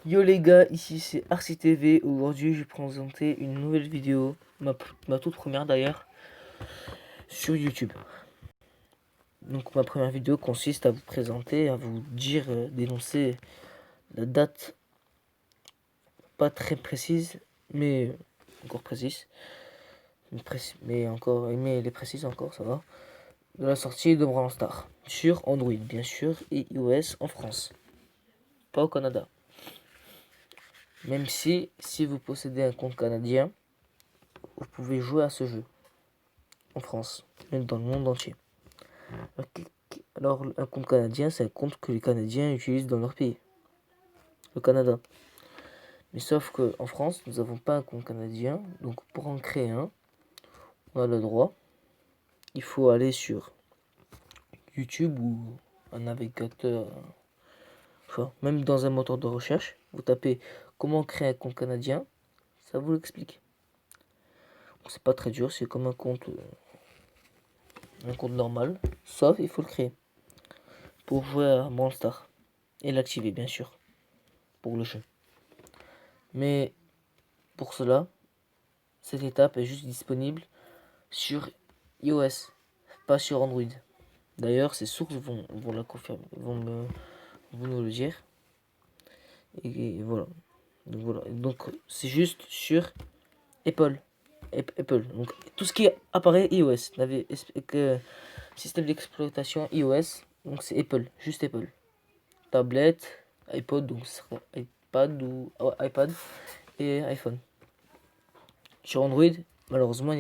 Yo les gars, ici c'est Arcy TV. Aujourd'hui je vais présenter une nouvelle vidéo, ma toute première d'ailleurs, sur YouTube. Donc ma première vidéo consiste à vous présenter, à vous dire, d'énoncer la date, pas très précise, mais encore précise, mais elle est précise encore, ça va, de la sortie de Brawl Stars sur Android bien sûr et iOS en France, pas au Canada. Même si vous possédez un compte canadien, vous pouvez jouer à ce jeu en France, même dans le monde entier. Alors, un compte canadien, c'est un compte que les Canadiens utilisent dans leur pays, le Canada. Mais sauf qu'en France, nous n'avons pas un compte canadien, donc pour en créer un, on a le droit. Il faut aller sur YouTube ou un navigateur, enfin, même dans un moteur de recherche, vous tapez comment créer un compte canadien, ça vous l'explique. C'est pas très dur, c'est comme un compte normal, sauf il faut le créer pour jouer à Brawl Stars et l'activer bien sûr pour le jeu. Mais pour cela, cette étape est juste disponible sur iOS, pas sur Android. D'ailleurs, ces sources vont la confirmer, vont nous le dire. Et voilà. Donc c'est juste sur Apple. Apple. Donc tout ce qui apparaît iOS, système d'exploitation iOS, donc c'est Apple, juste Apple. Tablette, iPod, donc ce sera iPad ou iPad et iPhone. Sur Android, malheureusement,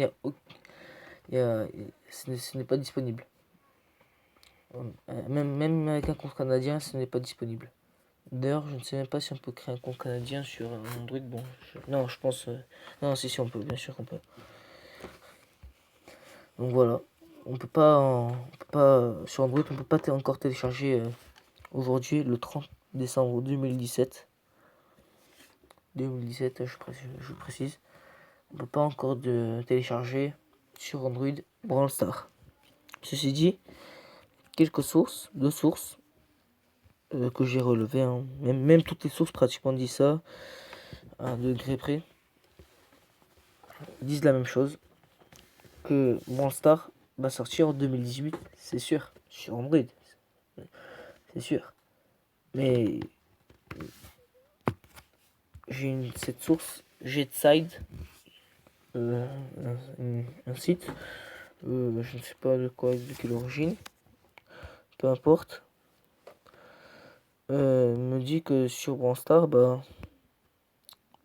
ce n'est pas disponible. Même avec un compte canadien, ce n'est pas disponible. D'ailleurs, je ne sais même pas si on peut créer un compte canadien sur Android. Bon, non, je pense. Non, si, on peut, bien sûr qu'on peut. Donc voilà, on peut pas sur Android, on peut pas encore télécharger aujourd'hui, le 30 décembre 2017. 2017, je précise. On peut pas encore télécharger sur Android Brawl Stars. Ceci dit, quelques sources, deux sources que j'ai relevées, hein. Même toutes les sources pratiquement disent ça, à un degré près, disent la même chose, que Brawl Stars va sortir en 2018, c'est sûr, sur Android, c'est sûr. Mais j'ai cette source, Jetside, un site, je ne sais pas de quelle origine, peu importe, me dit que sur Brawl Stars, bah,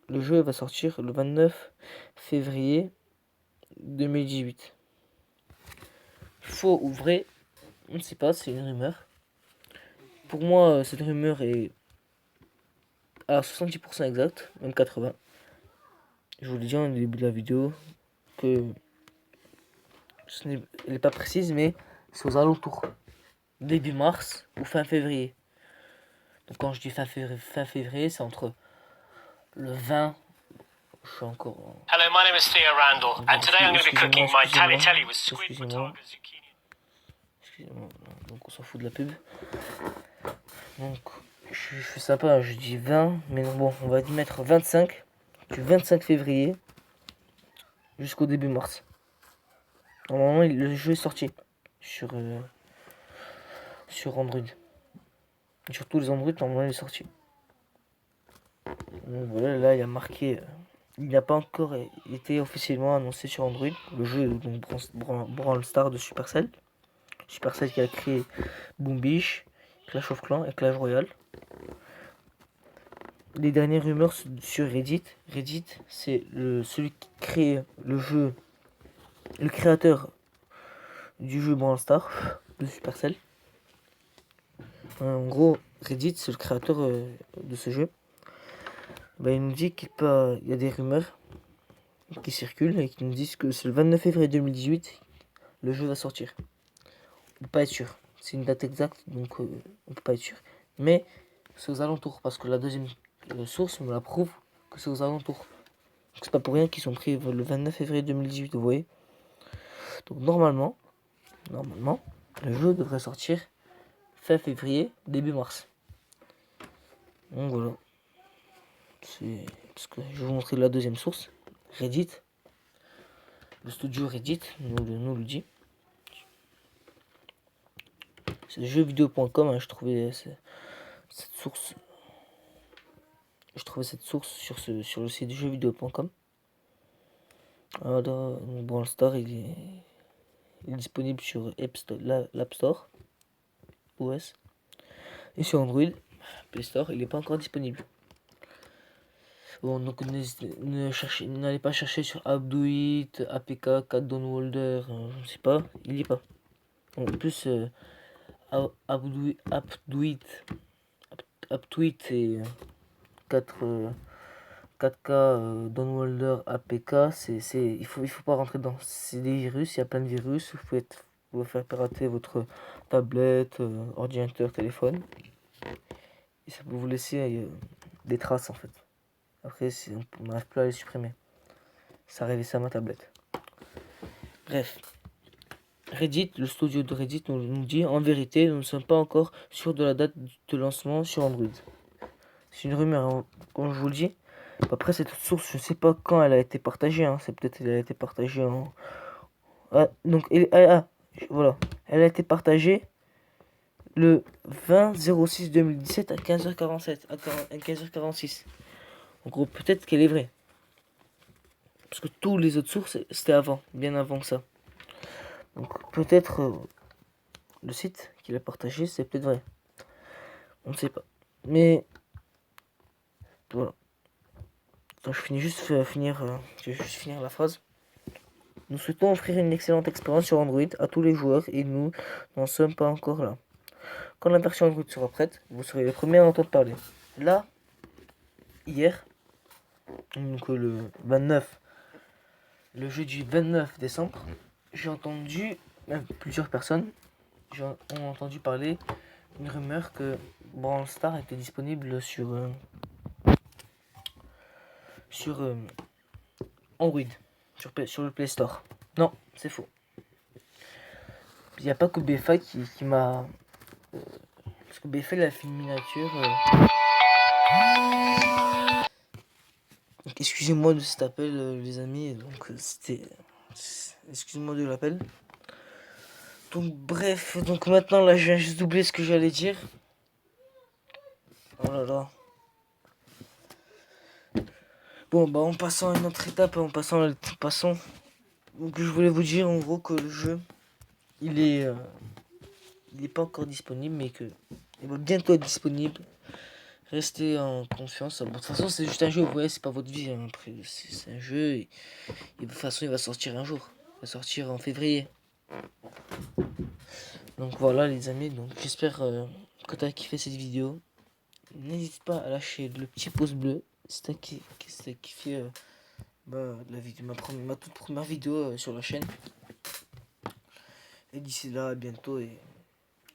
le jeu va sortir le 29 février 2018. Faux ou vrai, on ne sait pas, c'est une rumeur. Pour moi, cette rumeur est à 70% exacte, même 80%. Je vous l'ai dit au début de la vidéo que elle n'est pas précise, mais c'est aux alentours. Début mars ou fin février. Donc quand je dis fin février, c'est entre le 20. Je suis encore. Hello, my name is Theo Randall, and today I'm going to be cooking my tagliatelle with squid, potato, zucchini. Excusez-moi, donc on s'en fout de la pub. Donc je suis sympa, je dis 20, mais non, bon, on va y mettre 25, du 25 février jusqu'au début mars. Normalement, le jeu est sorti sur Android. Sur tous les Android, normalement, il est sorti. Donc voilà, là, il y a marqué. Il n'a pas encore été officiellement annoncé sur Android. Le jeu, donc Brawl Stars de Supercell. Supercell qui a créé Boom Beach, Clash of Clans et Clash Royale. Les dernières rumeurs sur Reddit. Reddit, c'est celui qui crée le jeu, le créateur du jeu Brawl Stars de Supercell. En gros, Reddit, c'est le créateur de ce jeu. Il nous dit qu'il y a des rumeurs qui circulent et qui nous disent que c'est le 29 février 2018 le jeu va sortir. On peut pas être sûr. C'est une date exacte, donc on peut pas être sûr. Mais c'est aux alentours, parce que la deuxième source me la prouve que c'est aux alentours. C'est pas pour rien qu'ils sont pris le 29 février 2018, vous voyez. Donc normalement, le jeu devrait sortir fin février, début mars. Donc voilà. parce que je vais vous montrer la deuxième source, Reddit. Le studio Reddit nous le dit. C'est jeuxvideo.com, hein, je trouvais cette source. Je trouvais cette source sur le site jeuxvideo.com. Alors, Brawl Stars, il est disponible sur l'App Store OS et sur Android Play Store. Il n'est pas encore disponible. Bon, donc n'allez pas chercher sur Updoit, APK, CatDownloader, je ne sais pas, il n'y est pas. En plus, Updoit et 4K Downloader APK, il faut pas rentrer dedans. C'est des virus, il y a plein de virus. Vous pouvez faire pirater votre tablette, ordinateur, téléphone. Et ça peut vous laisser des traces en fait. Après, on n'arrive plus à les supprimer. Ça arrivait ça à ma tablette. Bref. Reddit, le studio de Reddit nous dit en vérité, nous ne sommes pas encore sûrs de la date de lancement sur Android. C'est une rumeur, hein, comme je vous le dis. Après, cette source, je ne sais pas quand elle a été partagée. Hein. C'est peut-être elle a été partagée en. Ah, donc, voilà. Elle a été partagée le 20/06/2017 à 15h47. À 15h46. En gros, peut-être qu'elle est vraie. Parce que tous les autres sources, c'était avant. Bien avant que ça. Donc, peut-être le site qu'il a partagé, c'est peut-être vrai. On ne sait pas. Mais. Voilà. Donc, je vais juste finir la phrase. Nous souhaitons offrir une excellente expérience sur Android à tous les joueurs et nous n'en sommes pas encore là. Quand la version Android sera prête, vous serez les premiers à en entendre parler. Là, hier, donc le jeudi 29 décembre, j'ai entendu, même plusieurs personnes ont entendu parler d'une rumeur que Brawl Stars était disponible sur Android, sur le Play Store. Non, c'est faux. Il n'y a pas que BFA qui m'a... parce que BFA il a fait une miniature... Donc, excusez-moi de cet appel, les amis. Donc c'était... Excusez-moi de l'appel. Donc bref, donc maintenant là je viens juste d'oublier ce que j'allais dire. Oh là là. Bon bah en passant à une autre étape, passons. Donc je voulais vous dire en gros que le jeu, il est pas encore disponible, mais que il va bientôt être disponible. Restez en confiance. Bon, de toute façon c'est juste un jeu, vous voyez, c'est pas votre vie. Hein. Après c'est un jeu et de toute façon il va sortir un jour. Il va sortir en février. Donc voilà les amis, donc j'espère que tu as kiffé cette vidéo. N'hésite pas à lâcher le petit pouce bleu si tu as kiffé la vidéo, ma toute première vidéo sur la chaîne. Et d'ici là, à bientôt. Et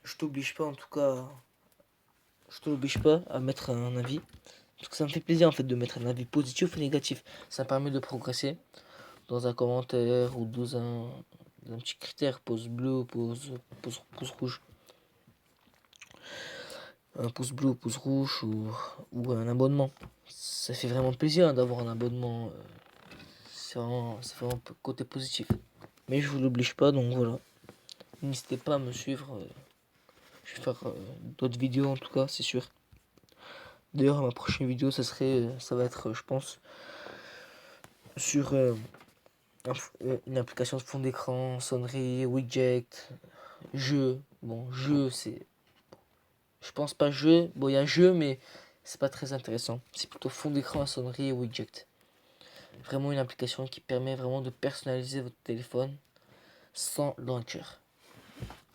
je t'oblige pas, en tout cas, je t'oblige pas à mettre un avis. Parce que ça me fait plaisir en fait de mettre un avis positif ou négatif. Ça permet de progresser dans un commentaire ou dans un petit critère, pouce bleu, pouce rouge. Un pouce bleu, pouce rouge ou un abonnement. Ça fait vraiment plaisir d'avoir un abonnement. C'est vraiment côté positif. Mais je vous l'oblige pas, donc voilà. N'hésitez pas à me suivre. Je vais faire d'autres vidéos en tout cas, c'est sûr. D'ailleurs, ma prochaine vidéo, ça va être, je pense, sur une application de fond d'écran, sonnerie, widget, jeu. Bon, jeu, c'est... Je pense pas jeu. Bon, il y a jeu, mais c'est pas très intéressant. C'est plutôt fond d'écran, sonnerie et widget. Vraiment une application qui permet vraiment de personnaliser votre téléphone sans launcher.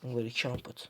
Donc voilà, ciao pote.